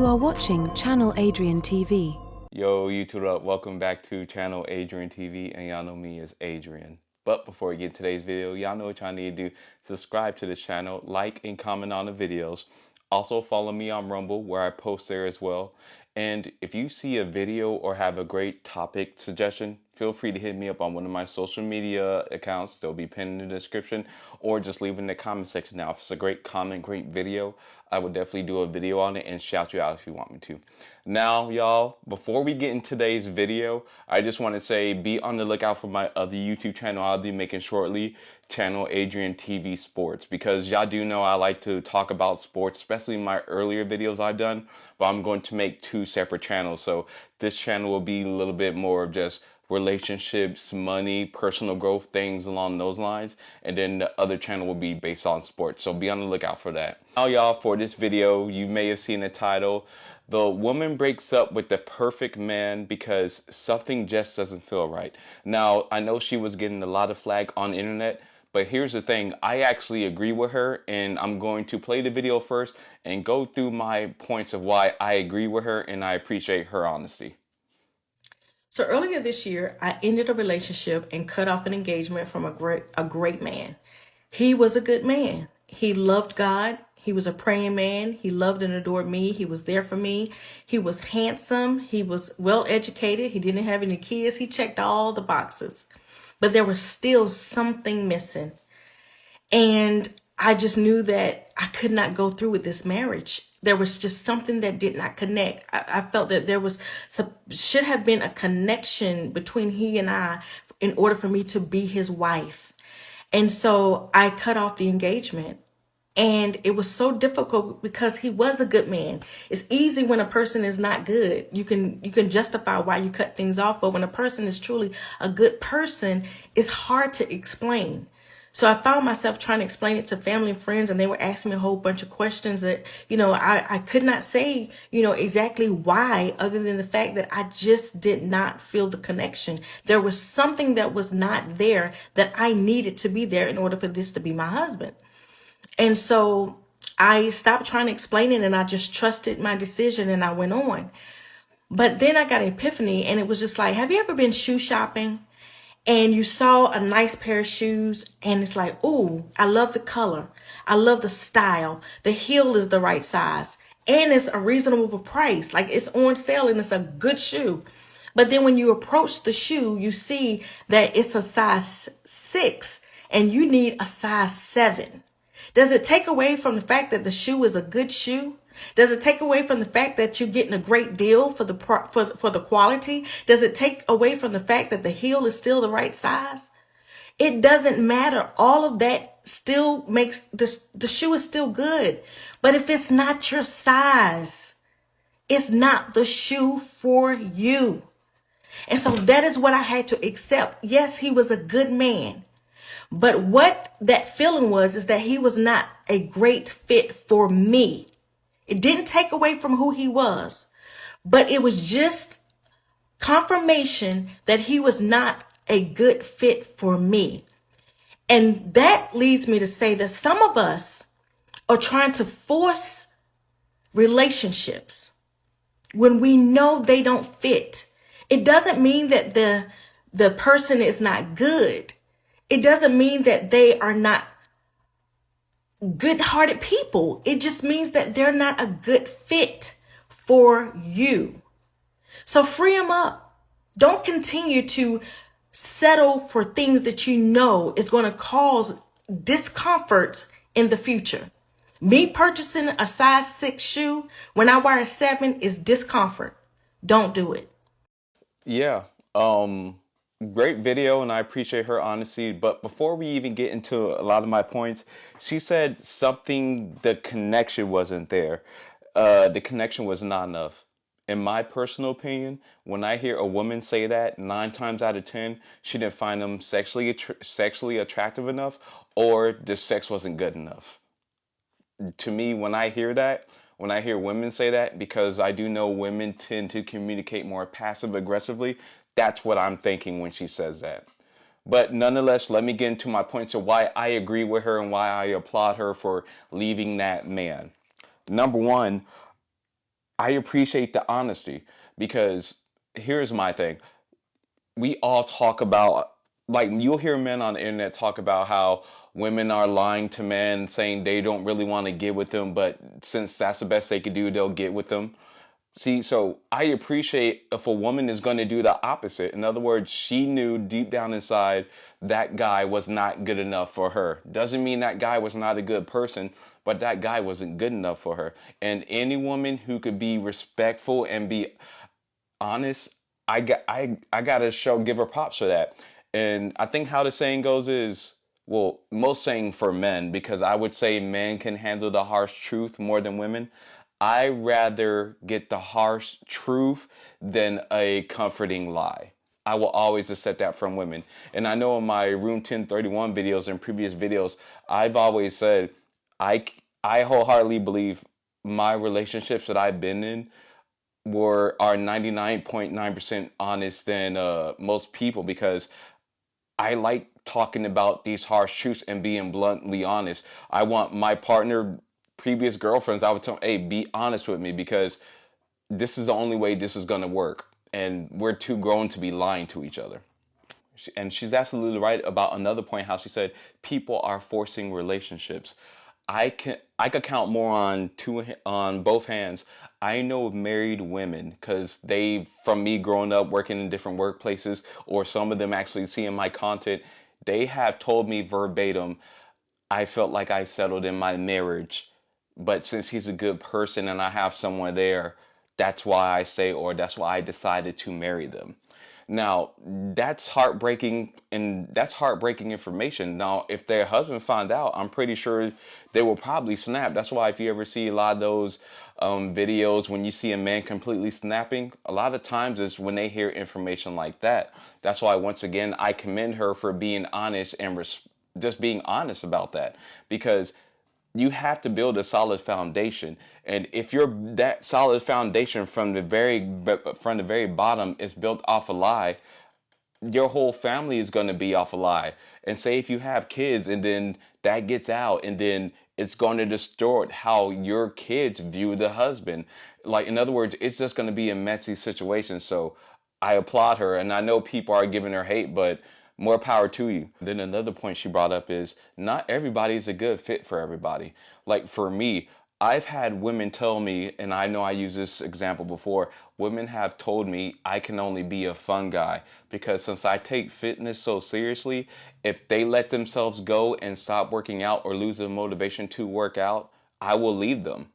are watching Channel Adrian TV. Yo, YouTube up. Welcome back to Channel Adrian TV, and y'all know me as Adrian. But before we get today's video, y'all know what y'all need to do. Subscribe to this channel, like and comment on the videos. Also follow me on Rumble where I post there as well. And if you see a video or have a great topic suggestion, feel free to hit me up on one of my social media accounts. They'll be pinned in the description, or just leave in the comment section. Now, if it's a great comment, great video, I would definitely do a video on it and shout you out if you want me to. Now, y'all, before we get in today's video, I just want to say be on the lookout for my other YouTube channel I'll be making shortly, Channel Adrian TV Sports, because y'all do know I like to talk about sports, especially in my earlier videos I've done, but I'm going to make two separate channels. So this channel will be a little bit more of just relationships, money, personal growth, things along those lines, and then the other channel will be based on sports, so be on the lookout for that. Now, y'all, for this video, you may have seen the title. The woman breaks up with the perfect man because something just doesn't feel right. Now, I know she was getting a lot of flack on the internet, but here's the thing, I actually agree with her, and I'm going to play the video first and go through my points of why I agree with her and I appreciate her honesty. So earlier this year, I ended a relationship and cut off an engagement from a great man. He was a good man. He loved God. He was a praying man. He loved and adored me. He was there for me. He was handsome. He was well educated. He didn't have any kids. He checked all the boxes. But there was still something missing. And I just knew that I could not go through with this marriage. There was just something that did not connect. I felt that there should have been a connection between he and I in order for me to be his wife. And so I cut off the engagement. And it was so difficult because he was a good man. It's easy when a person is not good. You can justify why you cut things off, but when a person is truly a good person, it's hard to explain. So I found myself trying to explain it to family and friends, and they were asking me a whole bunch of questions that, I could not say, exactly why, other than the fact that I just did not feel the connection. There was something that was not there that I needed to be there in order for this to be my husband. And so I stopped trying to explain it, and I just trusted my decision, and I went on. But then I got an epiphany, and it was just like, have you ever been shoe shopping and you saw a nice pair of shoes and it's like, ooh, I love the color. I love the style. The heel is the right size and it's a reasonable price. Like it's on sale and it's a good shoe. But then when you approach the shoe, you see that it's a size 6 and you need a size 7. Does it take away from the fact that the shoe is a good shoe? Does it take away from the fact that you're getting a great deal for the quality? Does it take away from the fact that the heel is still the right size? It doesn't matter. All of that still makes the shoe is still good. But if it's not your size, it's not the shoe for you. And so that is what I had to accept. Yes, he was a good man. But what that feeling was is that he was not a great fit for me. It didn't take away from who he was, but it was just confirmation that he was not a good fit for me. And that leads me to say that some of us are trying to force relationships when we know they don't fit. It doesn't mean that the person is not good. It doesn't mean that they are not good-hearted people. It just means that they're not a good fit for you. So free them up. Don't continue to settle for things that you know is going to cause discomfort in the future. Me purchasing a size 6 shoe when I wear a 7 is discomfort. Don't do it. Yeah, great video, and I appreciate her honesty. But before we even get into a lot of my points, she said something, the connection wasn't there. The connection was not enough. In my personal opinion, when I hear a woman say that, 9 times out of 10, she didn't find them sexually attractive enough, or the sex wasn't good enough. To me, when I hear that, when I hear women say that, because I do know women tend to communicate more passive aggressively, that's what I'm thinking when she says that. But nonetheless, let me get into my points of why I agree with her and why I applaud her for leaving that man. Number one, I appreciate the honesty because here's my thing. We all talk about, like, you'll hear men on the internet talk about how women are lying to men, saying they don't really want to get with them, but since that's the best they could do, they'll get with them. See, so I appreciate if a woman is going to do the opposite. In other words, she knew deep down inside that guy was not good enough for her. Doesn't mean that guy was not a good person, but that guy wasn't good enough for her. And any woman who could be respectful and be honest, I gotta give her props for that. And I think how the saying goes is, well, most saying for men, because I would say men can handle the harsh truth more than women. I rather get the harsh truth than a comforting lie. I will always accept that from women. And I know in my Room 1031 videos and previous videos, I've always said I I wholeheartedly believe my relationships that I've been in are 99.9% honest than most people, because I like talking about these harsh truths and being bluntly honest. I want my partner, previous girlfriends, I would tell them, hey, be honest with me, because this is the only way this is going to work. And we're too grown to be lying to each other. And she's absolutely right about another point, how she said people are forcing relationships. I could count more on both hands. I know of married women, because they, from me growing up working in different workplaces, or some of them actually seeing my content, they have told me verbatim, I felt like I settled in my marriage, but since he's a good person and I have someone there, that's why I stay, or that's why I decided to marry them. Now, that's heartbreaking, and that's heartbreaking information. Now, if their husband found out, I'm pretty sure they will probably snap. That's why if you ever see a lot of those videos when you see a man completely snapping, a lot of times it's when they hear information like that. That's why, once again, I commend her for being honest and just being honest about that, because you have to build a solid foundation. And if you're that solid foundation from the very bottom is built off a lie, your whole family is going to be off a lie. And say if you have kids and then that gets out, and then it's going to distort how your kids view the husband. Like, in other words, it's just going to be a messy situation. So I applaud her, and I know people are giving her hate, but more power to you. Then another point she brought up is not everybody is a good fit for everybody. Like, for me, I've had women tell me, and I know I used this example before, women have told me I can only be a fun guy, because since I take fitness so seriously, if they let themselves go and stop working out or lose the motivation to work out, I will leave them.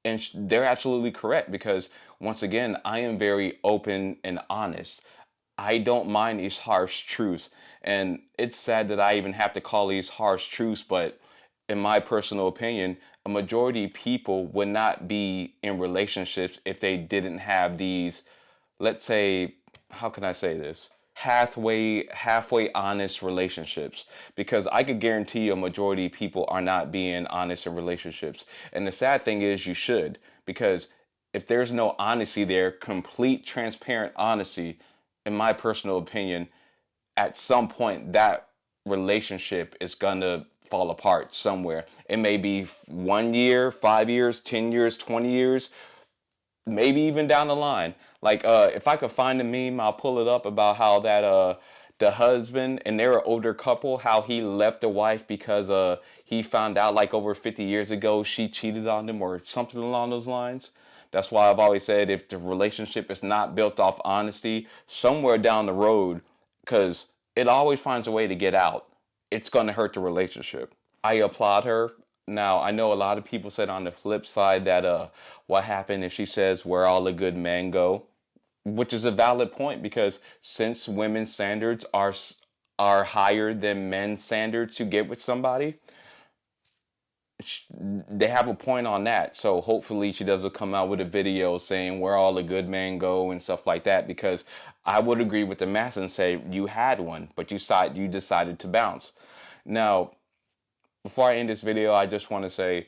And they're absolutely correct, because once again, I am very open and honest. I don't mind these harsh truths. And it's sad that I even have to call these harsh truths, but in my personal opinion, a majority of people would not be in relationships if they didn't have these, let's say, how can I say this? Halfway honest relationships, because I could guarantee a majority of people are not being honest in relationships. And the sad thing is, you should, because if there's no honesty there, complete transparent honesty, in my personal opinion, at some point that relationship is gonna fall apart somewhere. It may be 1 year, 5 years, 10 years, 20 years, maybe even down the line. Like, if I could find a meme, I'll pull it up about how that the husband, and they're an older couple, how he left the wife because he found out like over 50 years ago she cheated on him or something along those lines. That's why I've always said, if the relationship is not built off honesty, somewhere down the road, because it always finds a way to get out, it's going to hurt the relationship. I applaud her. Now, I know a lot of people said on the flip side that what happened if she says where all the good men go, which is a valid point, because since women's standards are higher than men's standards to get with somebody, they have a point on that. So hopefully she doesn't come out with a video saying where all the good men go and stuff like that, because I would agree with the math and say you had one, but you decided to bounce. Now, before I end this video, I just want to say,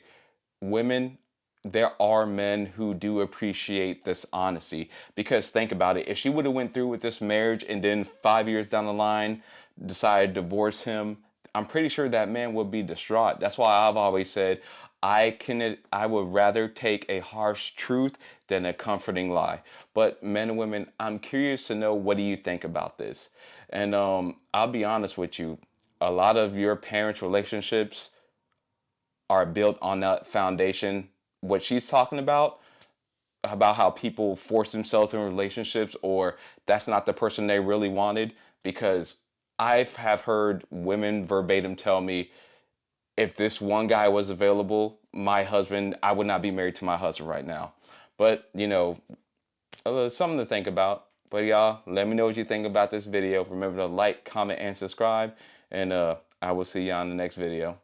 women, there are men who do appreciate this honesty, because think about it. If she would have went through with this marriage and then 5 years down the line decided to divorce him, I'm pretty sure that man would be distraught. That's why I've always said I would rather take a harsh truth than a comforting lie. But men and women, I'm curious to know, what do you think about this? And I'll be honest with you, a lot of your parents' relationships are built on that foundation. What she's talking about how people force themselves in relationships, or that's not the person they really wanted. Because have heard women verbatim tell me, if this one guy was available, my husband, I would not be married to my husband right now. But, something to think about. But y'all, let me know what you think about this video. Remember to like, comment, and subscribe. And I will see you on the next video.